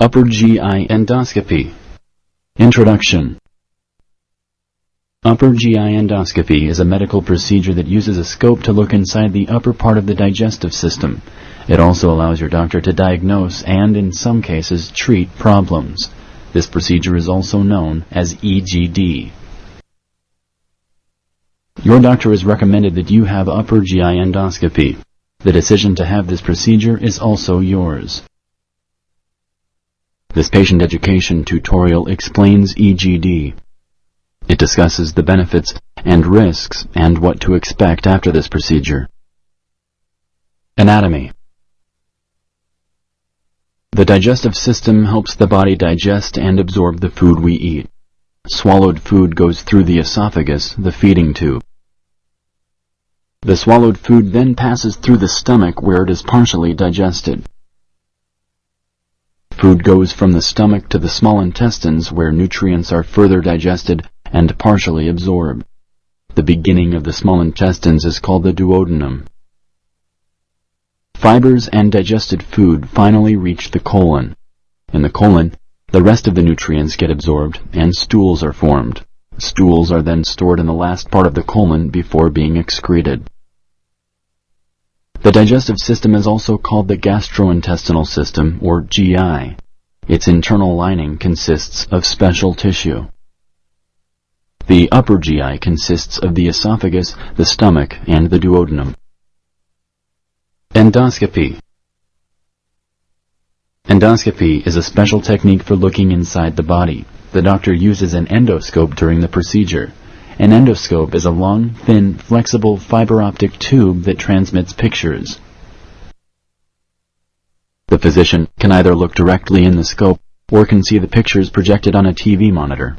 Upper GI Endoscopy. Introduction. Upper GI endoscopy is a medical procedure that uses a scope to look inside the upper part of the digestive system. It also allows your doctor to diagnose and, in some cases, treat problems. This procedure is also known as EGD. Your doctor has recommended that you have upper GI endoscopy. The decision to have this procedure is also yours. This patient education tutorial explains EGD. It discusses the benefits and risks and what to expect after this procedure. Anatomy. The digestive system helps the body digest and absorb the food we eat. Swallowed food goes through the esophagus, the feeding tube. The swallowed food then passes through the stomach where it is partially digested. Food goes from the stomach to the small intestines where nutrients are further digested and partially absorbed. The beginning of the small intestines is called the duodenum. Fibers and digested food finally reach the colon. In the colon, the rest of the nutrients get absorbed and stools are formed. Stools are then stored in the last part of the colon before being excreted. The digestive system is also called the gastrointestinal system, or GI. Its internal lining consists of special tissue. The upper GI consists of the esophagus, the stomach, and the duodenum. Endoscopy. Endoscopy is a special technique for looking inside the body. The doctor uses an endoscope during the procedure. An endoscope is a long, thin, flexible fiber optic tube that transmits pictures. The physician can either look directly in the scope or can see the pictures projected on a TV monitor.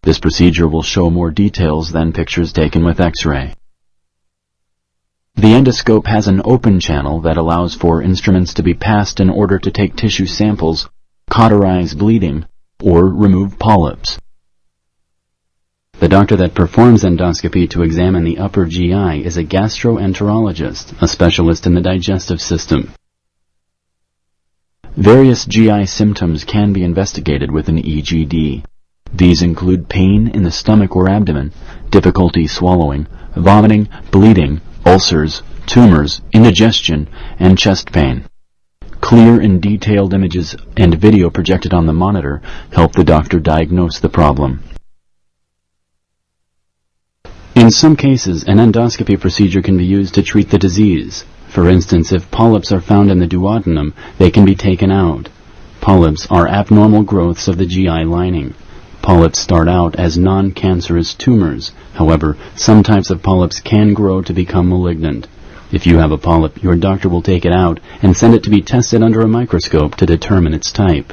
This procedure will show more details than pictures taken with X-ray. The endoscope has an open channel that allows for instruments to be passed in order to take tissue samples, cauterize bleeding, or remove polyps. The doctor that performs endoscopy to examine the upper GI is a gastroenterologist, a specialist in the digestive system. Various GI symptoms can be investigated with an EGD. These include pain in the stomach or abdomen, difficulty swallowing, vomiting, bleeding, ulcers, tumors, indigestion, and chest pain. Clear and detailed images and video projected on the monitor help the doctor diagnose the problem. In some cases, an endoscopy procedure can be used to treat the disease. For instance, if polyps are found in the duodenum, they can be taken out. Polyps are abnormal growths of the GI lining. Polyps start out as non-cancerous tumors. However, some types of polyps can grow to become malignant. If you have a polyp, your doctor will take it out and send it to be tested under a microscope to determine its type.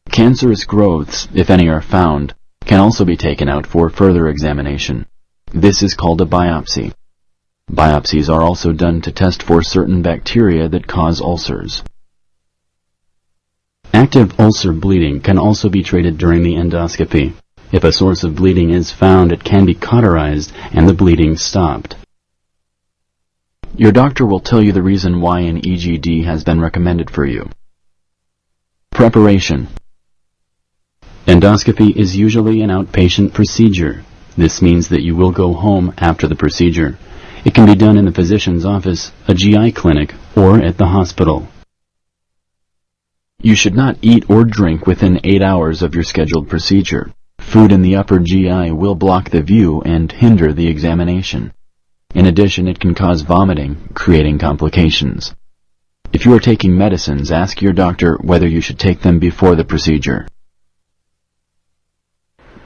Cancerous growths, if any are found, can also be taken out for further examination. This is called a biopsy. Biopsies are also done to test for certain bacteria that cause ulcers. Active ulcer bleeding can also be treated during the endoscopy. If a source of bleeding is found, it can be cauterized and the bleeding stopped. Your doctor will tell you the reason why an EGD has been recommended for you. Preparation. Endoscopy is usually an outpatient procedure. This means that you will go home after the procedure. It can be done in the physician's office, a GI clinic, or at the hospital. You should not eat or drink within 8 hours of your scheduled procedure. Food in the upper GI will block the view and hinder the examination. In addition, it can cause vomiting, creating complications. If you are taking medicines, ask your doctor whether you should take them before the procedure.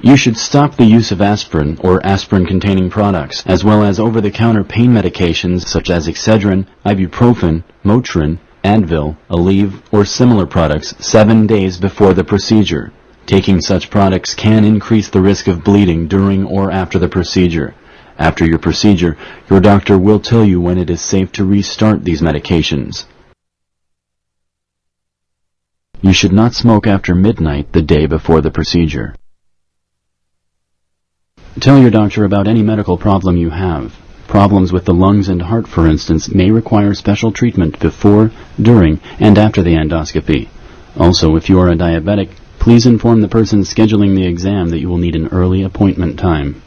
You should stop the use of aspirin or aspirin-containing products, as well as over-the-counter pain medications such as Excedrin, ibuprofen, Motrin, Advil, Aleve, or similar products 7 days before the procedure. Taking such products can increase the risk of bleeding during or after the procedure. After your procedure, your doctor will tell you when it is safe to restart these medications. You should not smoke after midnight the day before the procedure. Tell your doctor about any medical problem you have. Problems with the lungs and heart, for instance, may require special treatment before, during, and after the endoscopy. Also, if you are a diabetic, please inform the person scheduling the exam that you will need an early appointment time.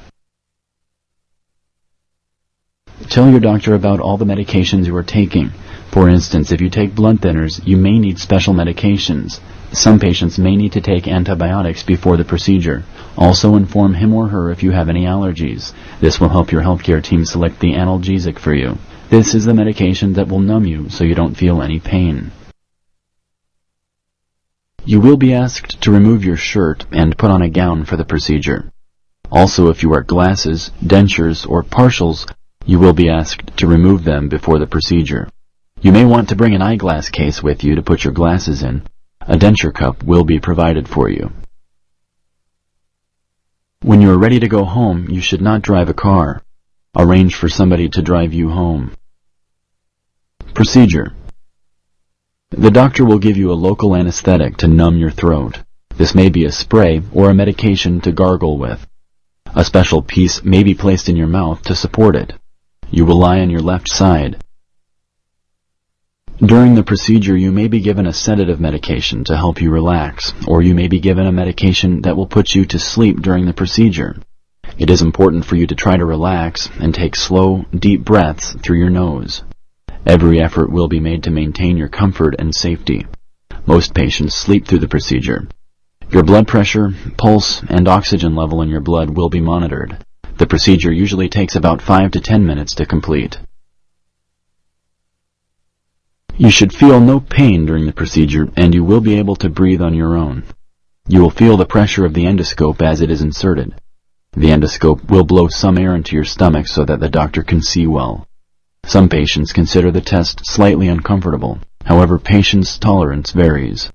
Tell your doctor about all the medications you are taking. For instance, if you take blood thinners, you may need special medications. Some patients may need to take antibiotics before the procedure. Also inform him or her if you have any allergies. This will help your healthcare team select the analgesic for you. This is the medication that will numb you so you don't feel any pain. You will be asked to remove your shirt and put on a gown for the procedure. Also, if you wear glasses, dentures, or partials, you will be asked to remove them before the procedure. You may want to bring an eyeglass case with you to put your glasses in. A denture cup will be provided for you. When you are ready to go home, you should not drive a car. Arrange for somebody to drive you home. Procedure. The doctor will give you a local anesthetic to numb your throat. This may be a spray or a medication to gargle with. A special piece may be placed in your mouth to support it. You will lie on your left side. During the procedure, you may be given a sedative medication to help you relax, or you may be given a medication that will put you to sleep during the procedure. It is important for you to try to relax and take slow, deep breaths through your nose. Every effort will be made to maintain your comfort and safety. Most patients sleep through the procedure. Your blood pressure, pulse, and oxygen level in your blood will be monitored. The procedure usually takes about 5 to 10 minutes to complete. You should feel no pain during the procedure, and you will be able to breathe on your own. You will feel the pressure of the endoscope as it is inserted. The endoscope will blow some air into your stomach so that the doctor can see well. Some patients consider the test slightly uncomfortable. However, patients' tolerance varies.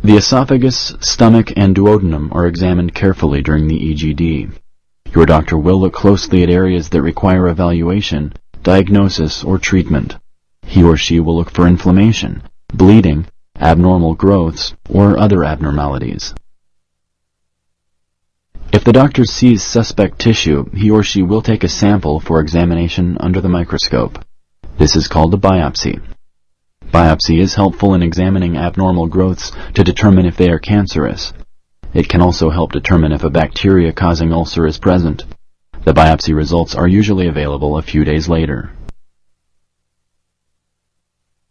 The esophagus, stomach, and duodenum are examined carefully during the EGD. Your doctor will look closely at areas that require evaluation, diagnosis, or treatment. He or she will look for inflammation, bleeding, abnormal growths, or other abnormalities. If the doctor sees suspect tissue, he or she will take a sample for examination under the microscope. This is called a biopsy. Biopsy is helpful in examining abnormal growths to determine if they are cancerous. It can also help determine if a bacteria causing ulcer is present. The biopsy results are usually available a few days later.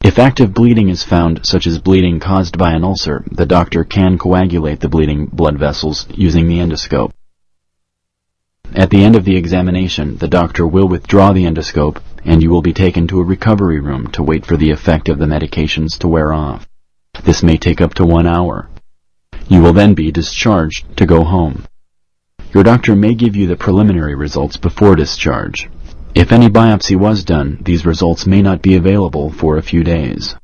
If active bleeding is found, such as bleeding caused by an ulcer, the doctor can coagulate the bleeding blood vessels using the endoscope. At the end of the examination, the doctor will withdraw the endoscope, and you will be taken to a recovery room to wait for the effect of the medications to wear off. This may take up to 1 hour. You will then be discharged to go home. Your doctor may give you the preliminary results before discharge. If any biopsy was done, these results may not be available for a few days.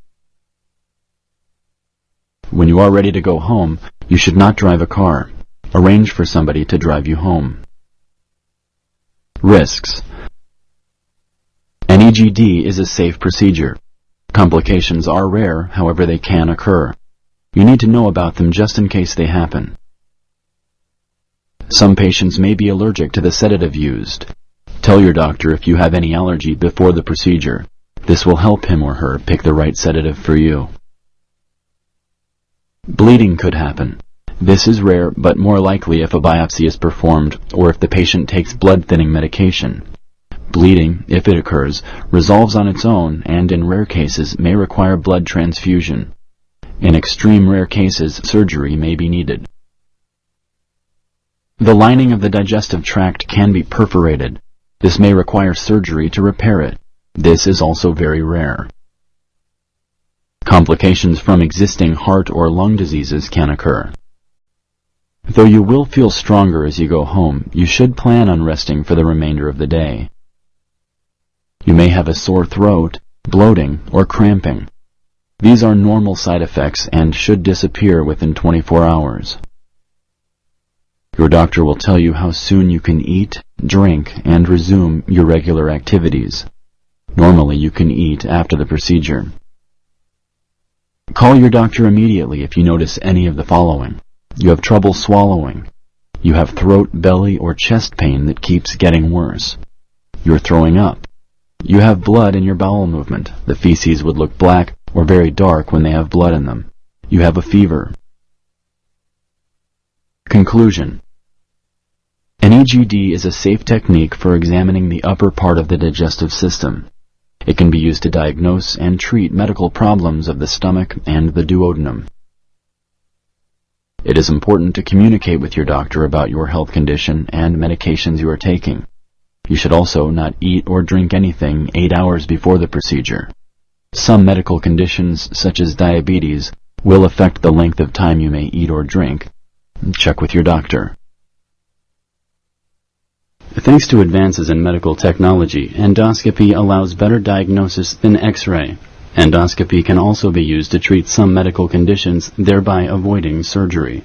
When you are ready to go home, you should not drive a car. Arrange for somebody to drive you home. Risks. An EGD is a safe procedure. Complications are rare, however they can occur. You need to know about them just in case they happen. Some patients may be allergic to the sedative used. Tell your doctor if you have any allergy before the procedure. This will help him or her pick the right sedative for you. Bleeding could happen. This is rare, but more likely if a biopsy is performed or if the patient takes blood-thinning medication. Bleeding, if it occurs, resolves on its own and in rare cases may require blood transfusion. In extreme rare cases, surgery may be needed. The lining of the digestive tract can be perforated. This may require surgery to repair it. This is also very rare. Complications from existing heart or lung diseases can occur. Though you will feel stronger as you go home, you should plan on resting for the remainder of the day. You may have a sore throat, bloating, or cramping. These are normal side effects and should disappear within 24 hours. Your doctor will tell you how soon you can eat, drink, and resume your regular activities. Normally, you can eat after the procedure. Call your doctor immediately if you notice any of the following. You have trouble swallowing. You have throat, belly, or chest pain that keeps getting worse. You're throwing up. You have blood in your bowel movement. The feces would look black or very dark when they have blood in them. You have a fever. Conclusion. An EGD is a safe technique for examining the upper part of the digestive system. It can be used to diagnose and treat medical problems of the stomach and the duodenum. It is important to communicate with your doctor about your health condition and medications you are taking. You should also not eat or drink anything 8 hours before the procedure. Some medical conditions, such as diabetes, will affect the length of time you may eat or drink. Check with your doctor. Thanks to advances in medical technology, endoscopy allows better diagnosis than X-ray. Endoscopy can also be used to treat some medical conditions, thereby avoiding surgery.